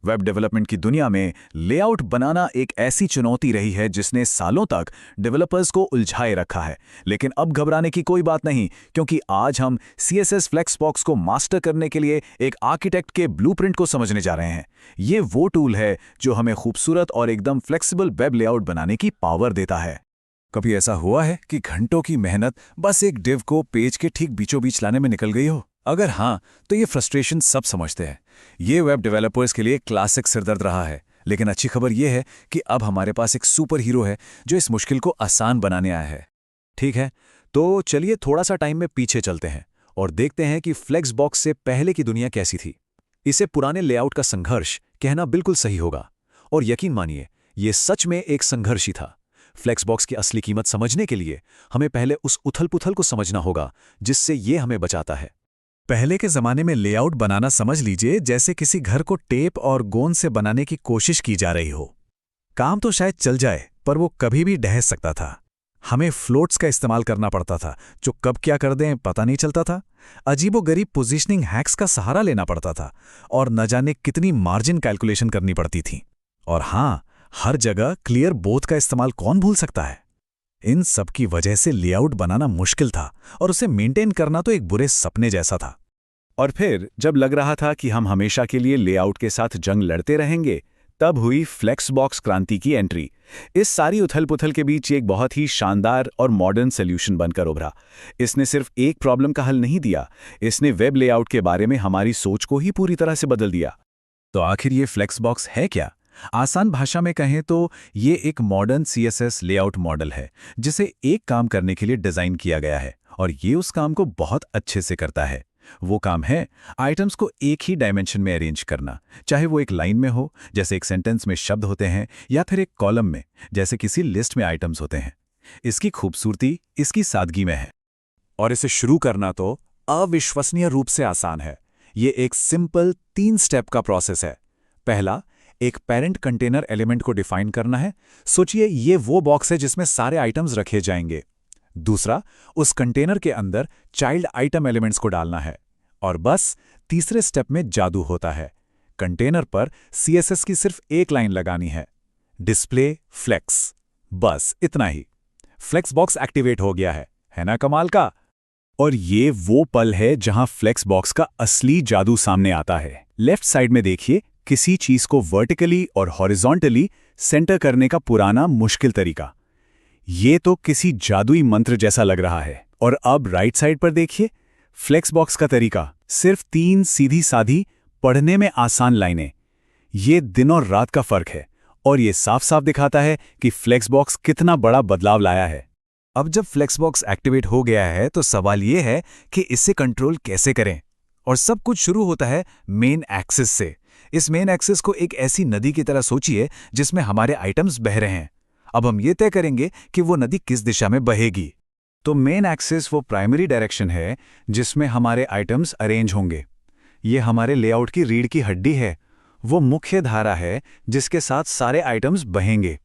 Web development की दुनिया में लेआउट बनाना एक ऐसी चुनौती रही है जिसने सालों तक डेवलपर्स को उलझाए रखा है। लेकिन अब घबराने की कोई बात नहीं, क्योंकि आज हम CSS फ्लेक्सबॉक्स को मास्टर करने के लिए एक आर्किटेक्ट के ब्लूप्रिंट को समझने जा रहे हैं। ये वो टूल है जो हमें खूबसूरत और एकदम फ्लेक्सिबल वेब लेआउट बनाने की पावर देता है। कभी ऐसा हुआ है कि घंटों की मेहनत बस एक डिव को पेज के ठीक बीचों बीच लाने में निकल गई हो? अगर हाँ, तो ये फ्रस्ट्रेशन सब समझते हैं। ये वेब डेवलपर्स के लिए क्लासिक सिरदर्द रहा है। लेकिन अच्छी खबर ये है कि अब हमारे पास एक सुपर हीरो है जो इस मुश्किल को आसान बनाने आया है। ठीक है, तो चलिए थोड़ा सा टाइम में पीछे चलते हैं और देखते हैं कि फ्लेक्सबॉक्स से पहले की दुनिया कैसी थी। इसे पुराने लेआउट का संघर्ष कहना बिल्कुल सही होगा। और यकीन मानिए, ये सच में एक संघर्ष ही था। फ्लेक्सबॉक्स की असली कीमत समझने के लिए हमें पहले उस उथल-पुथल को समझना होगा जिससे ये हमें बचाता है। पहले के जमाने में लेआउट बनाना समझ लीजिए जैसे किसी घर को टेप और गोंद से बनाने की कोशिश की जा रही हो। काम तो शायद चल जाए, पर वो कभी भी ढह सकता था। हमें फ्लोट्स का इस्तेमाल करना पड़ता था, जो कब क्या कर दें पता नहीं चलता था। अजीबोगरीब पोजीशनिंग हैक्स का सहारा लेना पड़ता था और न जाने कितनी मार्जिन कैलकुलेशन करनी पड़ती थी। और हाँ, हर जगह क्लियर बोथ का इस्तेमाल कौन भूल सकता है। इन सब की वजह से लेआउट बनाना मुश्किल था और उसे मेंटेन करना तो एक बुरे सपने जैसा था। और फिर जब लग रहा था कि हम हमेशा के लिए लेआउट के साथ जंग लड़ते रहेंगे, तब हुई फ्लेक्सबॉक्स क्रांति की एंट्री। इस सारी उथल-पुथल के बीच एक बहुत ही शानदार और मॉडर्न सॉल्यूशन बनकर उभरा। इसने सिर्फ एक प्रॉब्लम का हल नहीं दिया, इसने वेब लेआउट के बारे में हमारी सोच को ही पूरी तरह से बदल दिया। तो आखिर ये फ्लेक्सबॉक्स है क्या? आसान भाषा में कहें तो ये एक मॉडर्न CSS लेआउट मॉडल है जिसे एक काम करने के लिए डिज़ाइन किया गया है, और ये उस काम को बहुत अच्छे से करता है। वो काम है आइटम्स को एक ही डायमेंशन में अरेंज करना, चाहे वो एक लाइन में हो जैसे एक सेंटेंस में शब्द होते हैं, या फिर एक कॉलम में जैसे किसी लिस्ट में आइटम्स होते हैं। इसकी खूबसूरती इसकी सादगी में है। और इसे शुरू करना तो अविश्वसनीय रूप से आसान है। ये एक सिंपल 3 स्टेप का प्रोसेस है। पहला, एक पेरेंट कंटेनर एलिमेंट को डिफाइन करना है। सोचिए ये वो बॉक्स है जिसमें सारे आइटम्स रखे जाएंगे। दूसरा, उस कंटेनर के अंदर चाइल्ड आइटम एलिमेंट्स को डालना है। और बस तीसरे स्टेप में जादू होता है। कंटेनर पर CSS की सिर्फ एक लाइन लगानी है, डिस्प्ले फ्लेक्स। बस इतना ही, फ्लेक्सबॉक्स एक्टिवेट हो गया है ना कमाल का? और ये वो पल है जहां फ्लेक्सबॉक्स का असली जादू सामने आता है। लेफ्ट साइड में देखिए, किसी चीज को वर्टिकली और हॉरिजॉन्टली सेंटर करने का पुराना मुश्किल तरीका। ये तो किसी जादुई मंत्र जैसा लग रहा है। और अब राइट साइड पर देखिए, फ्लेक्सबॉक्स का तरीका, सिर्फ 3 सीधी साधी पढ़ने में आसान लाइनें। ये दिन और रात का फर्क है, और ये साफ साफ दिखाता है कि फ्लेक्सबॉक्स कितना बड़ा बदलाव लाया है। अब जब फ्लेक्सबॉक्स एक्टिवेट हो गया है तो सवाल ये है कि इसे कंट्रोल कैसे करें। और सब कुछ शुरू होता है मेन एक्सिस से। इस मेन एक्सिस को एक ऐसी नदी की तरह सोचिए जिसमें हमारे आइटम्स बह रहे हैं। अब हम ये तय करेंगे कि वो नदी किस दिशा में बहेगी। तो मेन एक्सिस वो प्राइमरी डायरेक्शन है जिसमें हमारे आइटम्स अरेंज होंगे। ये हमारे लेआउट की रीढ़ की हड्डी है। वो मुख्य धारा है जिसके साथ सारे आइटम्स बहेंगे।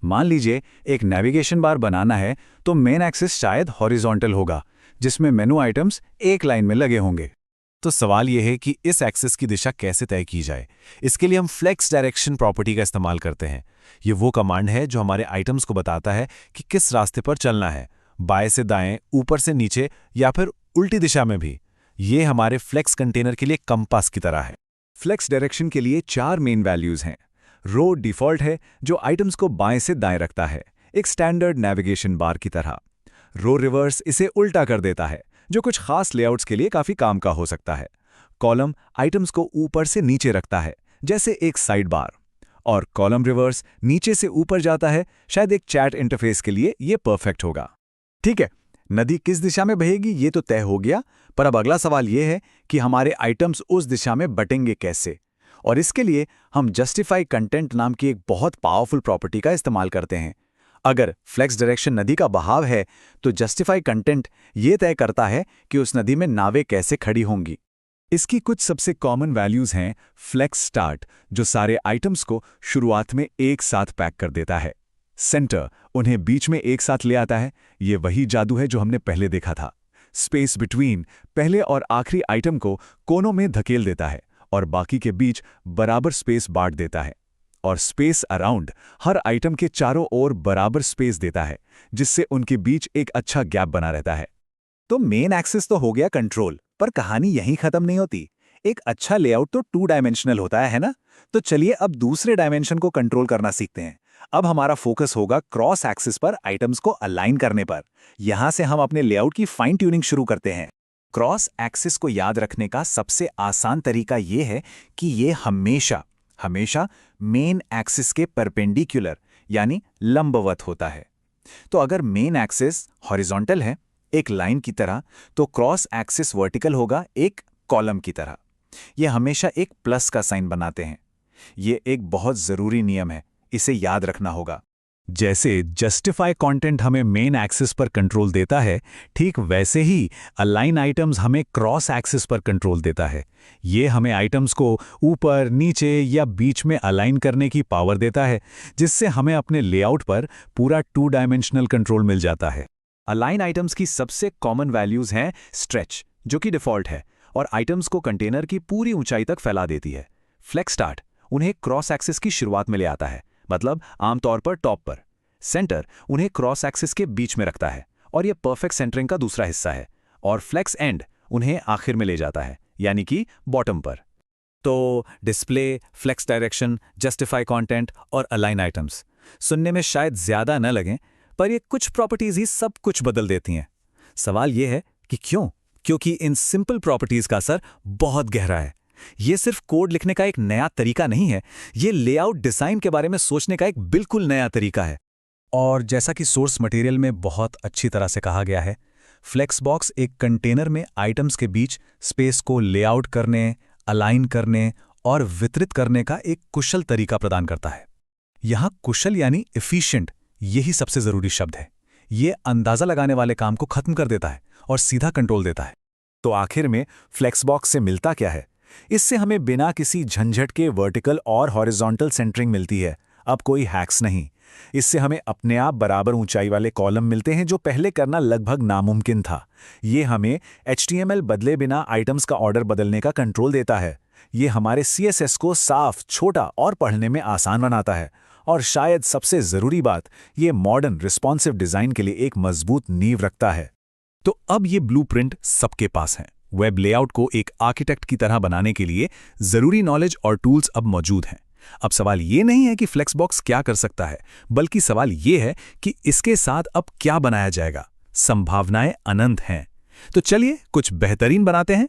मान लीजिए एक नेविगेशन बार बनाना है तो मेन एक्सिस शायद हॉरिजॉन्टल होगा, जिसमें मेनू आइटम्स एक लाइन में लगे होंगे। तो सवाल यह है कि इस एक्सिस की दिशा कैसे तय की जाए। इसके लिए हम फ्लेक्स डायरेक्शन प्रॉपर्टी का इस्तेमाल करते हैं। ये वो कमांड है जो हमारे आइटम्स को बताता है कि किस रास्ते पर चलना है, बाएं से दाएं, ऊपर से नीचे, या फिर उल्टी दिशा में भी। ये हमारे फ्लेक्स कंटेनर के लिए कंपास की तरह है। फ्लेक्स डायरेक्शन के लिए 4 मेन वैल्यूज हैं। रो डिफ़ॉल्ट है जो आइटम्स को बाएं से दाएं रखता है, एक स्टैंडर्ड नेविगेशन बार की तरह। रो रिवर्स इसे उल्टा कर देता है, जो कुछ खास लेआउट्स के लिए काफी काम का हो सकता है। कॉलम आइटम्स को ऊपर से नीचे रखता है, जैसे एक साइड बार। और कॉलम रिवर्स नीचे से ऊपर जाता है, शायद एक चैट इंटरफेस के लिए ये परफेक्ट होगा। ठीक है, नदी किस दिशा में बहेगी ये तो तय हो गया, पर अब अगला सवाल ये है कि हमारे आइटम्स उस दिशा में बटेंगे कैसे। और इसके लिए हम जस्टिफाई कंटेंट नाम की एक बहुत पावरफुल प्रॉपर्टी का इस्तेमाल करते हैं। अगर फ्लेक्स डायरेक्शन नदी का बहाव है तो जस्टिफाई कंटेंट ये तय करता है कि उस नदी में नावें कैसे खड़ी होंगी। इसकी कुछ सबसे कॉमन वैल्यूज हैं। फ्लेक्स स्टार्ट, जो सारे आइटम्स को शुरुआत में एक साथ पैक कर देता है। सेंटर, उन्हें बीच में एक साथ ले आता है। ये वही जादू है जो हमने पहले देखा था। स्पेस बिटवीन, पहले और आखिरी आइटम को कोनों में धकेल देता है। और बाकी के बीच बराबर स्पेस बांट देता है। और स्पेस अराउंड हर आइटम के चारों ओर बराबर स्पेस देता है, जिससे उनके बीच एक अच्छा गैप बना रहता है। तो मेन एक्सिस तो हो गया कंट्रोल, पर कहानी यहीं खत्म नहीं होती। एक अच्छा लेआउट तो 2 डायमेंशनल होता है ना? तो चलिए अब दूसरे डायमेंशन को कंट्रोल करना सीखते हैं। अब हमारा फोकस होगा क्रॉस एक्सिस पर आइटम्स को अलाइन करने पर। यहां से हम अपने लेआउट की फाइन ट्यूनिंग शुरू करते हैं। क्रॉस एक्सिस को याद रखने का सबसे आसान तरीका यह है कि ये हमेशा मेन एक्सिस के परपेंडिकुलर यानी लंबवत होता है। तो अगर मेन एक्सिस हॉरिजॉन्टल है एक लाइन की तरह, तो क्रॉस एक्सिस वर्टिकल होगा एक कॉलम की तरह। ये हमेशा एक प्लस का साइन बनाते हैं। ये एक बहुत जरूरी नियम है, इसे याद रखना होगा। जैसे जस्टिफाई कंटेंट हमें मेन एक्सिस पर कंट्रोल देता है, ठीक वैसे ही अलाइन आइटम्स हमें क्रॉस एक्सिस पर कंट्रोल देता है। ये हमें आइटम्स को ऊपर, नीचे या बीच में अलाइन करने की पावर देता है, जिससे हमें अपने लेआउट पर पूरा 2 डायमेंशनल कंट्रोल मिल जाता है। अलाइन आइटम्स की सबसे कॉमन वैल्यूज हैं स्ट्रेच, जो कि डिफॉल्ट है और आइटम्स को कंटेनर की पूरी ऊंचाई तक फैला देती है। फ्लेक्स स्टार्ट उन्हें क्रॉस एक्सिस की शुरुआत में ले आता है, मतलब आमतौर पर टॉप पर। सेंटर उन्हें क्रॉस एक्सिस के बीच में रखता है और यह परफेक्ट सेंटरिंग का दूसरा हिस्सा है। और फ्लेक्स एंड उन्हें आखिर में ले जाता है, यानी कि बॉटम पर। तो display, flex direction, justify content और अलाइन आइटम्स सुनने में शायद ज्यादा न लगें, पर ये कुछ प्रॉपर्टीज ही सब कुछ बदल देती हैं। सवाल यह है कि क्यों? क्योंकि इन सिंपल प्रॉपर्टीज का असर बहुत गहरा है। ये सिर्फ कोड लिखने का एक नया तरीका नहीं है, ये लेआउट डिजाइन के बारे में सोचने का एक बिल्कुल नया तरीका है। और जैसा कि सोर्स मटेरियल में बहुत अच्छी तरह से कहा गया है, फ्लेक्सबॉक्स एक कंटेनर में आइटम्स के बीच स्पेस को लेआउट करने, अलाइन करने और वितरित करने का एक कुशल तरीका प्रदान करता है। यहां कुशल यानी एफिशिएंट, यही सबसे जरूरी शब्द है। ये अंदाजा लगाने वाले काम को खत्म कर देता है और सीधा कंट्रोल देता है। तो आखिर में फ्लेक्सबॉक्स से मिलता क्या है? इससे हमें बिना किसी झंझट के वर्टिकल और हॉरिजॉन्टल सेंटरिंग मिलती है। अब कोई हैक्स नहीं। इससे हमें अपने आप बराबर ऊंचाई वाले कॉलम मिलते हैं, जो पहले करना लगभग नामुमकिन था। ये हमें HTML बदले बिना आइटम्स का ऑर्डर बदलने का कंट्रोल देता है। ये हमारे CSS को साफ, छोटा और पढ़ने में आसान बनाता है। और शायद सबसे जरूरी बात, ये मॉडर्न रिस्पॉन्सिव डिजाइन के लिए एक मजबूत नींव रखता है। तो अब ये ब्लूप्रिंट सबके पास है। वेब लेआउट को एक आर्किटेक्ट की तरह बनाने के लिए जरूरी नॉलेज और टूल्स अब मौजूद हैं। अब सवाल ये नहीं है कि फ्लेक्सबॉक्स क्या कर सकता है, बल्कि सवाल ये है कि इसके साथ अब क्या बनाया जाएगा। संभावनाएं अनंत हैं। तो चलिए कुछ बेहतरीन बनाते हैं।